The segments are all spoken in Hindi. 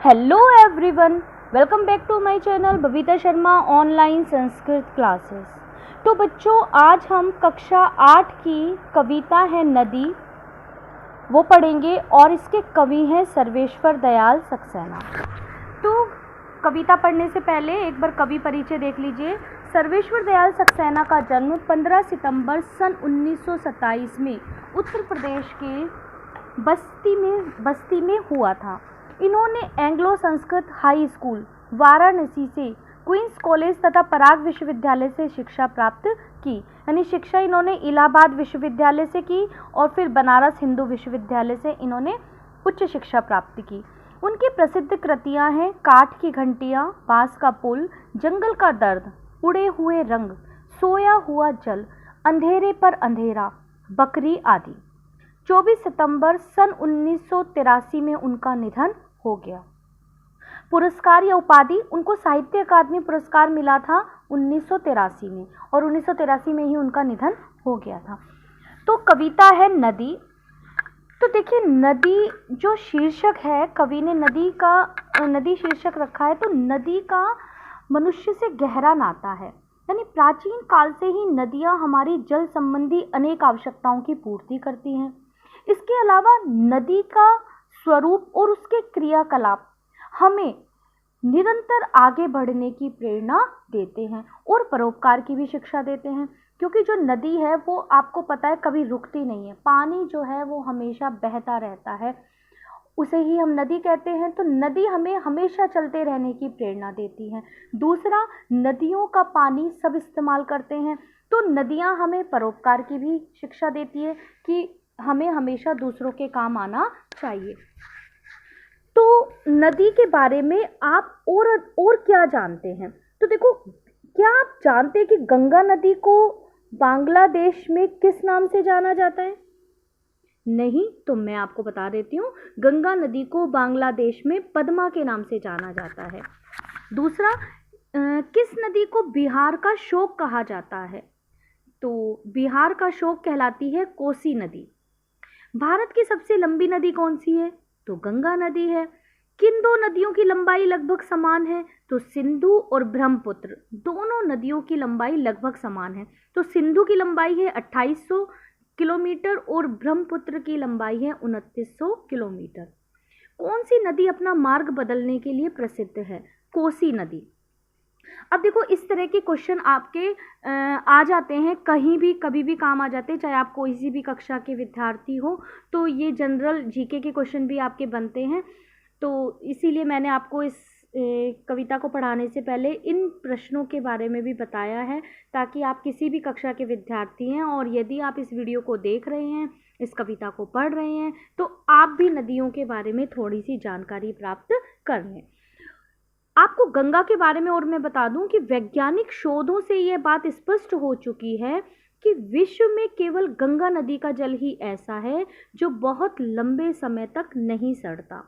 Hello everyone, welcome back to my channel Babita Sharma online Sanskrit classes. तो बच्चों, आज हम कक्षा 8 की कविता है नदी वो पढ़ेंगे और इसके कवि हैं सर्वेश्वर दयाल सक्सेना। तो कविता पढ़ने से पहले एक बार कवि परिचय देख लीजिए। सर्वेश्वर दयाल सक्सेना का जन्म 15 सितंबर सन 1927 में उत्तर प्रदेश के बस्ती में हुआ था। इन्होंने Anglo Sanskrit high school Varanasi से, क्वींस कॉलेज तथा पराग विश्वविद्यालय से शिक्षा प्राप्त की। यानी शिक्षा इन्होंने इलाहाबाद विश्वविद्यालय से की और फिर बनारस हिंदू विश्वविद्यालय से इन्होंने उच्च शिक्षा प्राप्त की। उनकी प्रसिद्ध कृतियां हैं काठ की घंटियां, बांस का पुल, जंगल का दर्द, उड़े हुए रंग, सोया हुआ जल, अंधेरे पर अंधेरा, बकरी आदि। 24 सितंबर सन 1983 में उनका निधन हो गया। पुरस्कार या उपाधि, उनको साहित्य अकादमी पुरस्कार मिला था 1983 में और 1983 में ही उनका निधन हो गया था। तो कविता है नदी। तो देखिए, नदी जो शीर्षक है, कवि ने नदी शीर्षक रखा है। तो नदी का मनुष्य से गहरा नाता है। यानी प्राचीन काल से ही नदियां हमारी जल संबंधी अनेक आवश्यकताओं की पूर्ति करती हैं। इसके अलावा नदी का स्वरूप और उसके क्रियाकलाप हमें निरंतर आगे बढ़ने की प्रेरणा देते हैं और परोपकार की भी शिक्षा देते हैं। क्योंकि जो नदी है वो आपको पता है कभी रुकती नहीं है। पानी जो है वो हमेशा बहता रहता है, उसे ही हम नदी कहते हैं। तो नदी हमें हमेशा चलते रहने की प्रेरणा देती है। दूसरा, नदियों का पानी सब इस्तेमाल करते हैं। तो नदियां हमें परोपकार की भी शिक्षा देती है कि हमें हमेशा दूसरों के काम आना चाहिए। तो नदी के बारे में आप और क्या जानते हैं? तो देखो, क्या आप जानते हैं कि गंगा नदी को बांग्लादेश में किस नाम से जाना जाता है? नहीं, तो मैं आपको बता देती हूँ। गंगा नदी को बांग्लादेश में पद्मा के नाम से जाना जाता है। दूसरा, किस नदी को बिहार का शोक कहा जाता है? तो बिहार का शोक कहलाती है कोसी नदी। भारत की सबसे लंबी नदी कौन सी है? तो गंगा नदी है। किन दो नदियों की लंबाई लगभग समान है? तो सिंधु और ब्रह्मपुत्र, दोनों नदियों की लंबाई लगभग समान है। तो सिंधु की लंबाई है 2800 किलोमीटर और ब्रह्मपुत्र की लंबाई है 2900 किलोमीटर। कौन सी नदी अपना मार्ग बदलने के लिए प्रसिद्ध है? कोसी नदी। अब देखो, इस तरह के क्वेश्चन आपके आ जाते हैं, कहीं भी कभी भी काम आ जाते हैं, चाहे आप कोई सी भी कक्षा के विद्यार्थी हो। तो ये जनरल जीके के क्वेश्चन भी आपके बनते हैं। तो इसीलिए मैंने आपको इस कविता को पढ़ाने से पहले इन प्रश्नों के बारे में भी बताया है, ताकि आप किसी भी कक्षा के विद्यार्थी हैं और यदि आप इस वीडियो को देख रहे हैं, इस कविता को पढ़ रहे हैं, तो आप भी नदियों के बारे में थोड़ी सी जानकारी प्राप्त कर लें। आपको गंगा के बारे में और मैं बता दूं कि वैज्ञानिक शोधों से यह बात स्पष्ट हो चुकी है कि विश्व में केवल गंगा नदी का जल ही ऐसा है जो बहुत लंबे समय तक नहीं सड़ता।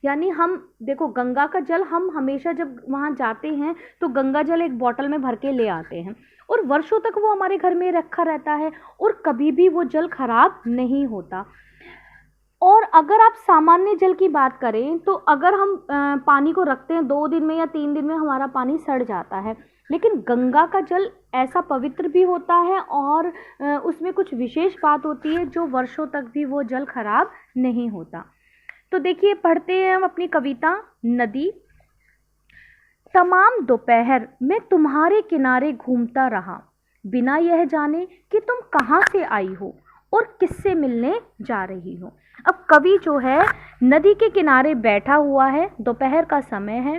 यानी हम देखो, गंगा का जल हम हमेशा जब वहाँ जाते हैं तो गंगा जल एक बोतल में भर के ले आते हैं और वर्षों तक वो हमारे घर में रखा रहता है और कभी भी वो जल खराब नहीं होता। और अगर आप सामान्य जल की बात करें तो अगर हम पानी को रखते हैं 2 दिन में या 3 दिन में हमारा पानी सड़ जाता है। लेकिन गंगा का जल ऐसा पवित्र भी होता है और उसमें कुछ विशेष बात होती है जो वर्षों तक भी वो जल खराब नहीं होता। तो देखिए, पढ़ते हैं हम अपनी कविता नदी। तमाम दोपहर मैं तुम्हारे किनारे घूमता रहा, बिना यह जाने कि तुम कहाँ से आई हो और किससे मिलने जा रही हो। अब कवि जो है नदी के किनारे बैठा हुआ है, दोपहर का समय है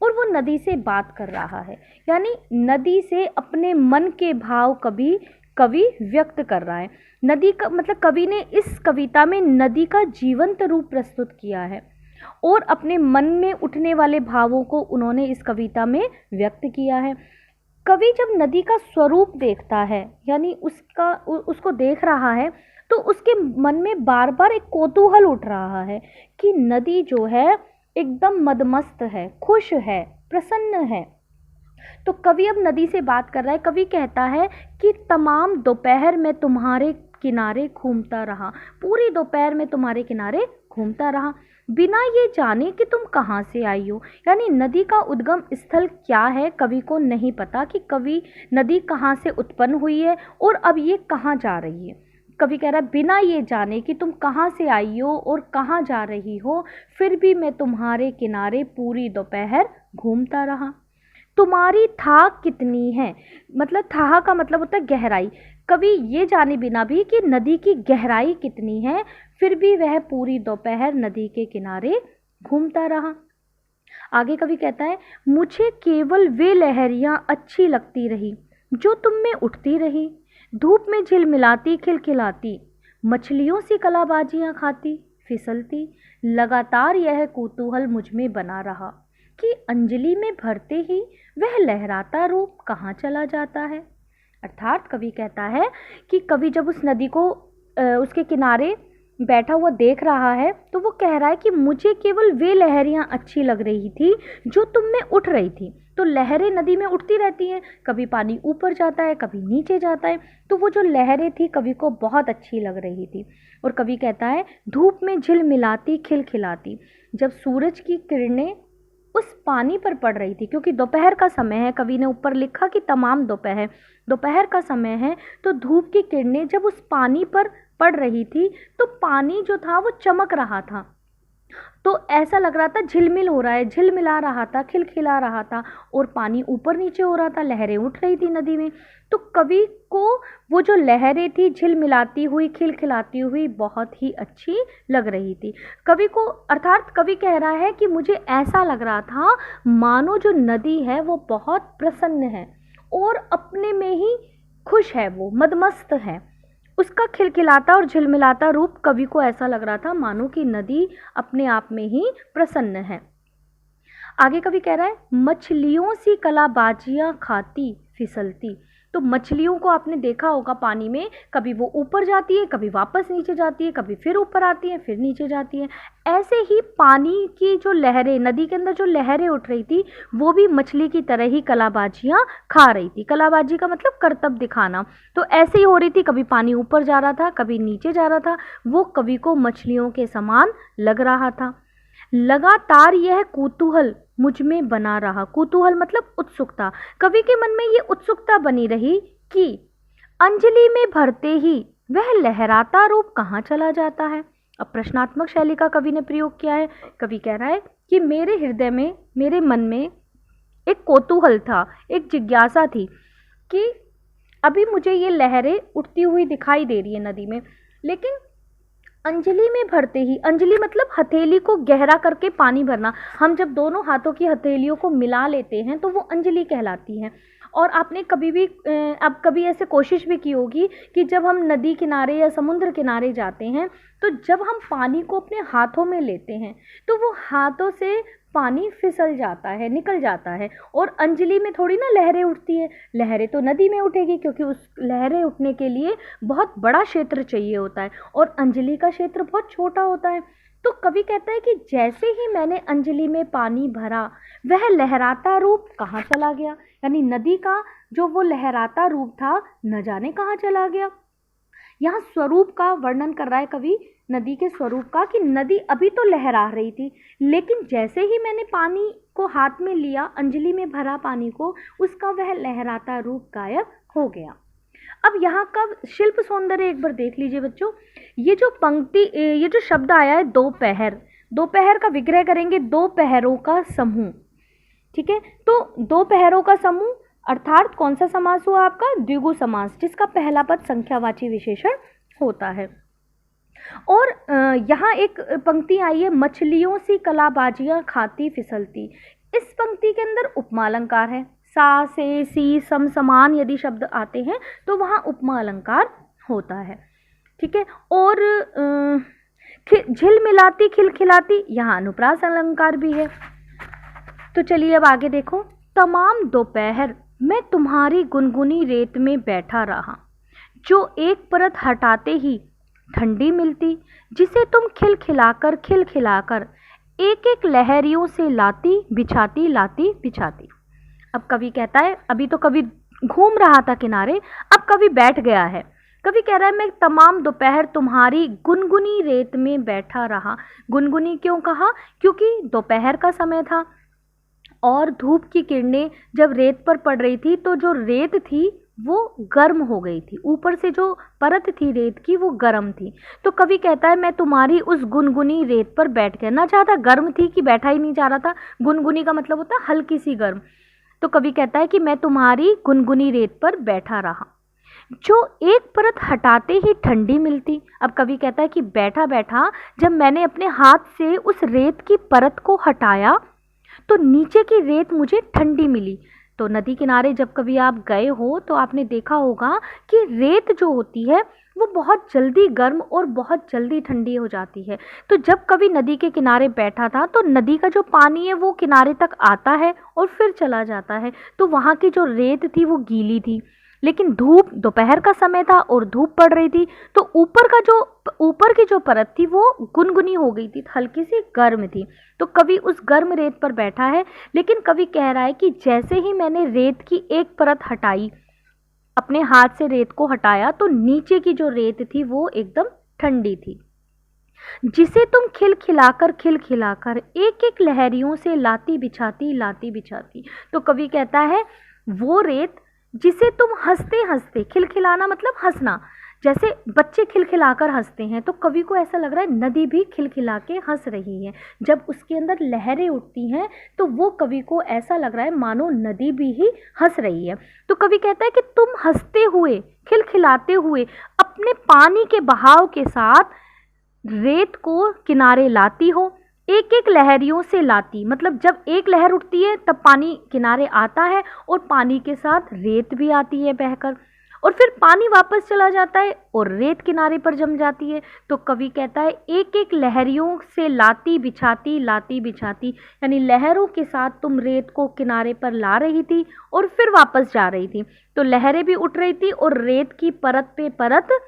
और वो नदी से बात कर रहा है। यानी नदी से अपने मन के भाव कवि व्यक्त कर रहा है। नदी का मतलब, कवि ने इस कविता में नदी का जीवंत रूप प्रस्तुत किया है और अपने मन में उठने वाले भावों को उन्होंने इस कविता में व्यक्त किया है। कवि जब नदी का स्वरूप देखता है, यानी उसको देख रहा है, तो उसके मन में बार बार एक कौतूहल उठ रहा है कि नदी जो है एकदम मदमस्त है, खुश है, प्रसन्न है। तो कवि अब नदी से बात कर रहा है। कवि कहता है कि तमाम दोपहर में तुम्हारे किनारे घूमता रहा, पूरी दोपहर में तुम्हारे किनारे घूमता रहा। बिना ये जाने कि तुम कहाँ से आई हो। यानी नदी का उद्गम स्थल क्या है कवि को नहीं पता कि कवि नदी कहाँ से उत्पन्न हुई है और अब ये कहाँ जा रही है। कवि कह रहा है बिना ये जाने कि तुम कहाँ से आई हो और कहाँ जा रही हो, फिर भी मैं तुम्हारे किनारे पूरी दोपहर घूमता रहा। तुम्हारी थाह कितनी है, मतलब थाह का मतलब होता है गहराई। कवि ये जाने बिना भी कि नदी की गहराई कितनी है, फिर भी वह पूरी दोपहर नदी के किनारे घूमता रहा। आगे कवि कहता है मुझे केवल वे लहरियां अच्छी लगती रही जो तुम में उठती रही, धूप में झिलमिलाती खिलखिलाती, मछलियों सी कलाबाजियां खाती फिसलती। लगातार यह कौतूहल मुझ में बना रहा कि अंजलि में भरते ही वह लहराता रूप कहाँ चला जाता है। अर्थात कवि कहता है कि कवि जब उस नदी को उसके किनारे बैठा हुआ देख रहा है तो वो कह रहा है कि मुझे केवल वे लहरियां अच्छी लग रही थी जो तुम में उठ रही थी। तो लहरें नदी में उठती रहती हैं, कभी पानी ऊपर जाता है कभी नीचे जाता है, तो वो जो लहरें थी कवि को बहुत अच्छी लग रही थी। और कवि कहता है धूप में झिलमिलाती खिलखिलाती, जब सूरज की किरणें उस पानी पर पड़ रही थी, क्योंकि दोपहर का समय है, कवि ने ऊपर लिखा कि तमाम दोपहर का समय है, तो धूप की किरणें जब उस पानी पर पड़ रही थी तो पानी जो था वो चमक रहा था, तो ऐसा लग रहा था झिलमिल हो रहा है, झिलमिला रहा था, खिलखिला रहा था और पानी ऊपर नीचे हो रहा था, लहरें उठ रही थी नदी में। तो कवि को वो जो लहरें थी झिलमिलाती हुई खिलखिलाती हुई बहुत ही अच्छी लग रही थी। कवि को अर्थात कवि कह रहा है कि मुझे ऐसा लग रहा था मानो जो नदी है वो बहुत प्रसन्न है और अपने में ही खुश है, वो मदमस्त है। उसका खिलखिलाता और झिलमिलाता रूप कवि को ऐसा लग रहा था मानो कि नदी अपने आप में ही प्रसन्न है। आगे कवि कह रहा है मछलियों सी कलाबाजियां खाती फिसलती। तो मछलियों को आपने देखा होगा पानी में, कभी वो ऊपर जाती है कभी वापस नीचे जाती है, कभी फिर ऊपर आती है फिर नीचे जाती है। ऐसे ही पानी की जो लहरें, नदी के अंदर जो लहरें उठ रही थी वो भी मछली की तरह ही कलाबाजियां खा रही थी। कलाबाजी का मतलब करतब दिखाना। तो ऐसे ही हो रही थी, कभी पानी ऊपर जा रहा था कभी नीचे जा रहा था, वो कवि को मछलियों के समान लग रहा था। लगातार यह कौतूहल मुझ में बना रहा। कौतूहल मतलब उत्सुकता। कवि के मन में ये उत्सुकता बनी रही कि अंजलि में भरते ही वह लहराता रूप कहाँ चला जाता है। अब प्रश्नात्मक शैली का कवि ने प्रयोग किया है। कवि कह रहा है कि मेरे हृदय में, मेरे मन में एक कौतूहल था, एक जिज्ञासा थी कि अभी मुझे ये लहरें उठती हुई दिखाई दे रही है नदी में, लेकिन अंजलि में भरते ही, अंजलि मतलब हथेली को गहरा करके पानी भरना। हम जब दोनों हाथों की हथेलियों को मिला लेते हैं तो वो अंजलि कहलाती है। और आपने कभी भी अब कभी ऐसे कोशिश भी की होगी कि जब हम नदी किनारे या समुद्र किनारे जाते हैं तो जब हम पानी को अपने हाथों में लेते हैं तो वो हाथों से पानी फिसल जाता है, निकल जाता है, और अंजलि में थोड़ी ना लहरें उठती है। लहरें तो नदी में उठेगी क्योंकि उस लहरें उठने के लिए बहुत बड़ा क्षेत्र चाहिए होता है और अंजलि का क्षेत्र बहुत छोटा होता है। तो कवि कहता है कि जैसे ही मैंने अंजलि में पानी भरा वह लहराता रूप कहाँ चला गया। यानी नदी का जो वो लहराता रूप था न जाने कहाँ चला गया। यहाँ स्वरूप का वर्णन कर रहा है कवि, नदी के स्वरूप का, कि नदी अभी तो लहरा रही थी लेकिन जैसे ही मैंने पानी को हाथ में लिया, अंजलि में भरा पानी को, उसका वह लहराता रूप गायब हो गया। अब यहाँ का शिल्प सौंदर्य एक बार देख लीजिए बच्चों। ये जो पंक्ति, ये जो शब्द आया है दोपहर, दोपहर का विग्रह करेंगे दो पहरों का समूह। ठीक है, तो दो पहरों का समूह अर्थात कौन सा समास हुआ आपका? द्विगु समास, जिसका पहला पद संख्यावाची विशेषण होता है। और यहाँ एक पंक्ति आई है मछलियों सी कलाबाजियां खाती फिसलती। इस पंक्ति के अंदर उपमा अलंकार है। सा से सी सम समान यदि शब्द आते हैं तो वहाँ उपमा अलंकार होता है। ठीक है, और झिलमिलाती खिलखिलाती, यहाँ अनुप्रास अलंकार भी है। तो चलिए अब आगे देखो। तमाम दोपहर मैं तुम्हारी गुनगुनी रेत में बैठा रहा, जो एक परत हटाते ही ठंडी मिलती, जिसे तुम खिलखिलाकर एक एक लहरियों से लाती बिछाती। अब कवि कहता है, अभी तो कवि घूम रहा था किनारे, अब कवि बैठ गया है। कवि कह रहा है मैं तमाम दोपहर तुम्हारी गुनगुनी रेत में बैठा रहा। गुनगुनी क्यों कहा? क्योंकि दोपहर का समय था और धूप की किरणें जब रेत पर पड़ रही थी तो जो रेत थी वो गर्म हो गई थी, ऊपर से जो परत थी रेत की वो गर्म थी। तो कवि कहता है मैं तुम्हारी उस गुनगुनी रेत पर बैठ गया। ना चाहता गर्म थी कि बैठा ही नहीं जा रहा था, गुनगुनी का मतलब होता है हल्की सी गर्म। तो कवि कहता है कि मैं तुम्हारी गुनगुनी रेत पर बैठा रहा, जो एक परत हटाते ही ठंडी मिलती। अब कवि कहता है कि बैठा बैठा जब मैंने अपने हाथ से उस रेत की परत को हटाया तो नीचे की रेत मुझे ठंडी मिली। तो नदी किनारे जब कभी आप गए हो तो आपने देखा होगा कि रेत जो होती है वो बहुत जल्दी गर्म और बहुत जल्दी ठंडी हो जाती है। तो जब कभी नदी के किनारे बैठा था तो नदी का जो पानी है वो किनारे तक आता है और फिर चला जाता है, तो वहाँ की जो रेत थी वो गीली थी। लेकिन धूप दोपहर का समय था और धूप पड़ रही थी तो ऊपर की जो परत थी वो गुनगुनी हो गई थी, हल्की सी गर्म थी। तो कवि उस गर्म रेत पर बैठा है, लेकिन कवि कह रहा है कि जैसे ही मैंने रेत की एक परत हटाई, अपने हाथ से रेत को हटाया, तो नीचे की जो रेत थी वो एकदम ठंडी थी। जिसे तुम खिलखिलाकर एक एक लहरियों से लाती बिछाती। तो कवि कहता है वो रेत जिसे तुम हंसते हंसते, खिलखिलाना मतलब हंसना, जैसे बच्चे खिलखिलाकर हंसते हैं, तो कवि को ऐसा लग रहा है नदी भी खिलखिला के हंस रही है। जब उसके अंदर लहरें उठती हैं तो वो कवि को ऐसा लग रहा है मानो नदी भी ही हंस रही है। तो कवि कहता है कि तुम हंसते हुए, खिलखिलाते हुए अपने पानी के बहाव के साथ रेत को किनारे लाती हो, एक एक लहरियों से लाती, मतलब जब एक लहर उठती है तब पानी किनारे आता है और पानी के साथ रेत भी आती है बहकर, और फिर पानी वापस चला जाता है और रेत किनारे पर जम जाती है। तो कवि कहता है एक एक लहरियों से लाती बिछाती, यानी लहरों के साथ तुम रेत को किनारे पर ला रही थी और फिर वापस जा रही थी। तो लहरें भी उठ रही थी और रेत की परत पे परत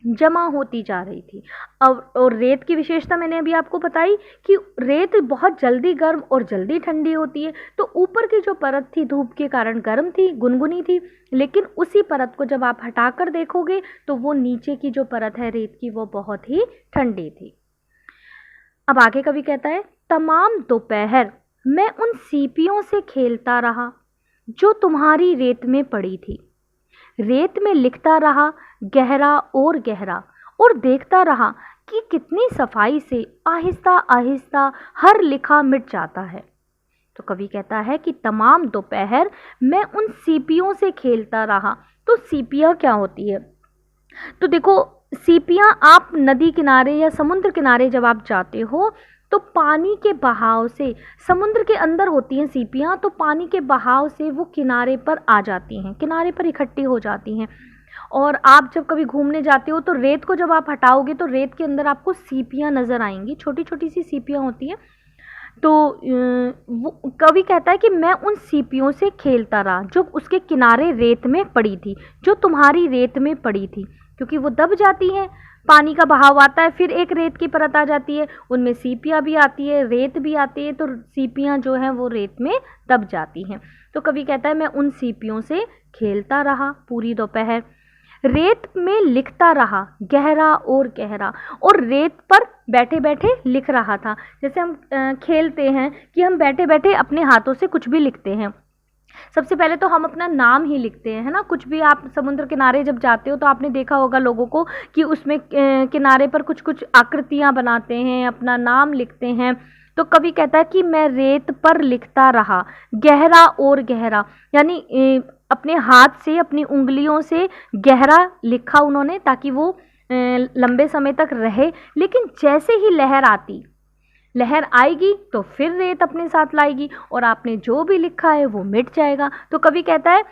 जमा होती जा रही थी। और रेत की विशेषता मैंने अभी आपको बताई कि रेत बहुत जल्दी गर्म और जल्दी ठंडी होती है। तो ऊपर की जो परत थी धूप के कारण गर्म थी, गुनगुनी थी, लेकिन उसी परत को जब आप हटाकर देखोगे तो वो नीचे की जो परत है रेत की वो बहुत ही ठंडी थी। अब आगे कवि कहता है तमाम दोपहर मैं उन सीपियों से खेलता रहा जो तुम्हारी रेत में पड़ी थी। रेत में लिखता रहा गहरा और देखता रहा कि कितनी सफाई से आहिस्ता आहिस्ता हर लिखा मिट जाता है। तो कवि कहता है कि तमाम दोपहर मैं उन सीपियों से खेलता रहा। तो सीपियाँ क्या होती है? तो देखो, सीपियाँ आप नदी किनारे या समुद्र किनारे जब आप जाते हो तो पानी के बहाव से, समुद्र के अंदर होती हैं सीपियाँ, तो पानी के बहाव से वो किनारे पर आ जाती हैं, किनारे पर इकट्ठी हो जाती हैं। और आप जब कभी घूमने जाते हो तो रेत को जब आप हटाओगे तो रेत के अंदर आपको सीपियाँ नज़र आएंगी, छोटी छोटी सी सीपियाँ होती हैं। तो वो कवि कहता है कि मैं उन सीपियों से खेलता रहा जो उसके किनारे रेत में पड़ी थी, जो तुम्हारी रेत में पड़ी थी, क्योंकि वो दब जाती हैं, पानी का बहाव आता है, फिर एक रेत की परत आ जाती है, उनमें सीपियाँ भी आती है, रेत भी आती है, तो सीपियाँ जो हैं वो रेत में दब जाती हैं। तो कवि कहता है मैं उन सीपियों से खेलता रहा पूरी दोपहर, रेत में लिखता रहा गहरा और रेत पर बैठे बैठे लिख रहा था। जैसे हम खेलते हैं कि हम बैठे बैठे अपने हाथों से कुछ भी लिखते हैं। सबसे पहले तो हम अपना नाम ही लिखते हैं, है ना। कुछ भी आप समुद्र किनारे जब जाते हो तो आपने देखा होगा लोगों को कि उसमें किनारे पर कुछ कुछ आकृतियां बनाते हैं, अपना नाम लिखते हैं। तो कवि कहता है कि मैं रेत पर लिखता रहा गहरा, यानी अपने हाथ से, अपनी उंगलियों से गहरा लिखा उन्होंने ताकि वो लंबे समय तक रहे। लेकिन जैसे ही लहर आएगी तो फिर रेत अपने साथ लाएगी और आपने जो भी लिखा है वो मिट जाएगा। तो कवि कहता है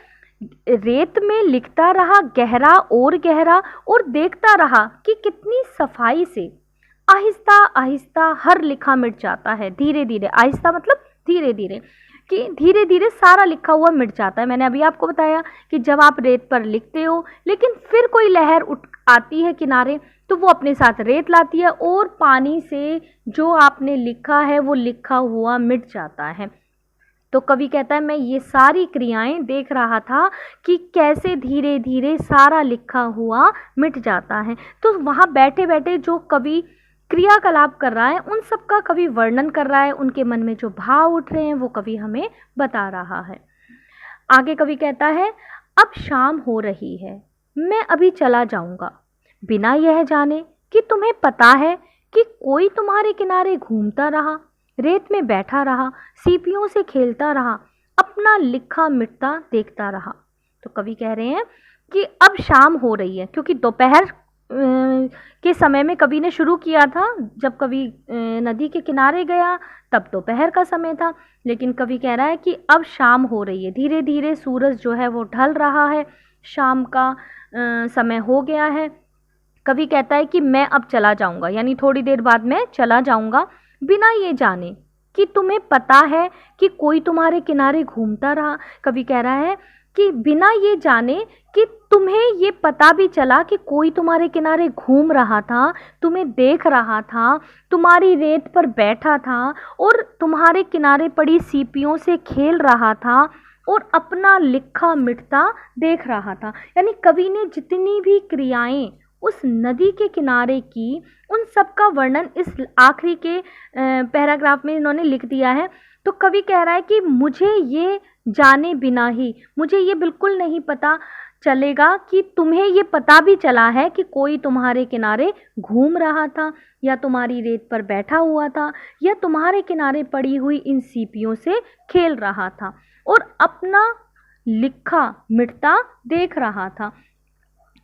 रेत में लिखता रहा गहरा और देखता रहा कि कितनी सफाई से आहिस्ता आहिस्ता हर लिखा मिट जाता है। धीरे धीरे, आहिस्ता मतलब धीरे धीरे, कि धीरे धीरे सारा लिखा हुआ मिट जाता है। मैंने अभी आपको बताया कि जब आप रेत पर लिखते हो लेकिन फिर कोई लहर आती है किनारे तो वो अपने साथ रेत लाती है और पानी से जो आपने लिखा है वो लिखा हुआ मिट जाता है। तो कवि कहता है मैं ये सारी क्रियाएं देख रहा था कि कैसे धीरे धीरे सारा लिखा हुआ मिट जाता है। तो वहाँ बैठे बैठे जो कवि क्रियाकलाप कर रहा है उन सब का कवि वर्णन कर रहा है, उनके मन में जो भाव उठ रहे हैं वो कवि हमें बता रहा है। आगे कवि कहता है अब शाम हो रही है, मैं अभी चला जाऊंगा, बिना यह जाने कि तुम्हें पता है कि कोई तुम्हारे किनारे घूमता रहा, रेत में बैठा रहा, सीपियों से खेलता रहा, अपना लिखा मिटता देखता रहा। तो कवि कह रहे हैं कि अब शाम हो रही है, क्योंकि दोपहर के समय में कवि ने शुरू किया था। जब कवि नदी के किनारे गया तब दोपहर का समय था, लेकिन कवि कह रहा है कि अब शाम हो रही है, धीरे धीरे सूरज जो है वो ढल रहा है, शाम का समय हो गया है। कवि कहता है कि मैं अब चला जाऊंगा, यानी थोड़ी देर बाद मैं चला जाऊंगा, बिना ये जाने कि तुम्हें पता है कि कोई तुम्हारे किनारे घूमता रहा। कवि कह रहा है कि बिना ये जाने कि तुम्हें ये पता भी चला कि कोई तुम्हारे किनारे घूम रहा था, तुम्हें देख रहा था, तुम्हारी रेत पर बैठा था और तुम्हारे किनारे पड़ी सीपियों से खेल रहा था और अपना लिखा मिटता देख रहा था। यानी कवि ने जितनी भी क्रियाएं उस नदी के किनारे की, उन सब का वर्णन इस आखिरी के पैराग्राफ में इन्होंने लिख दिया है। तो कवि कह रहा है कि मुझे ये जाने बिना ही, मुझे ये बिल्कुल नहीं पता चलेगा कि तुम्हें ये पता भी चला है कि कोई तुम्हारे किनारे घूम रहा था, या तुम्हारी रेत पर बैठा हुआ था, या तुम्हारे किनारे पड़ी हुई इन सीपियों से खेल रहा था और अपना लिखा मिटता देख रहा था।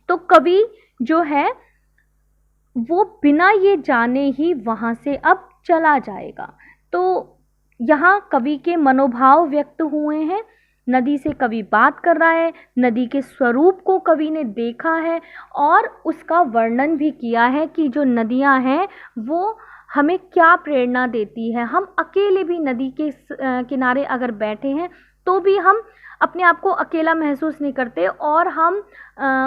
तो कवि जो है वो बिना ये जाने ही वहाँ से अब चला जाएगा। तो यहाँ कवि के मनोभाव व्यक्त हुए हैं, नदी से कवि बात कर रहा है, नदी के स्वरूप को कवि ने देखा है और उसका वर्णन भी किया है कि जो नदियाँ हैं वो हमें क्या प्रेरणा देती है। हम अकेले भी नदी के किनारे अगर बैठे हैं तो भी हम अपने आप को अकेला महसूस नहीं करते और हम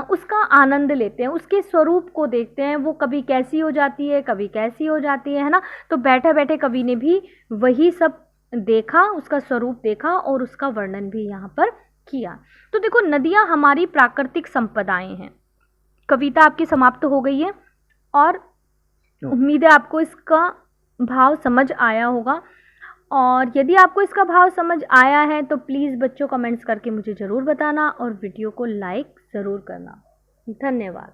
उसका आनंद लेते हैं, उसके स्वरूप को देखते हैं, वो कभी कैसी हो जाती है, कभी कैसी हो जाती है ना। तो बैठे बैठे कवि ने भी वही सब देखा, उसका स्वरूप देखा और उसका वर्णन भी यहाँ पर किया। तो देखो, नदियाँ हमारी प्राकृतिक संपदाएं हैं। कविता आपकी समाप्त हो गई है और उम्मीद है आपको इसका भाव समझ आया होगा। और यदि आपको इसका भाव समझ आया है तो प्लीज़ बच्चों कमेंट्स करके मुझे ज़रूर बताना और वीडियो को लाइक ज़रूर करना। धन्यवाद।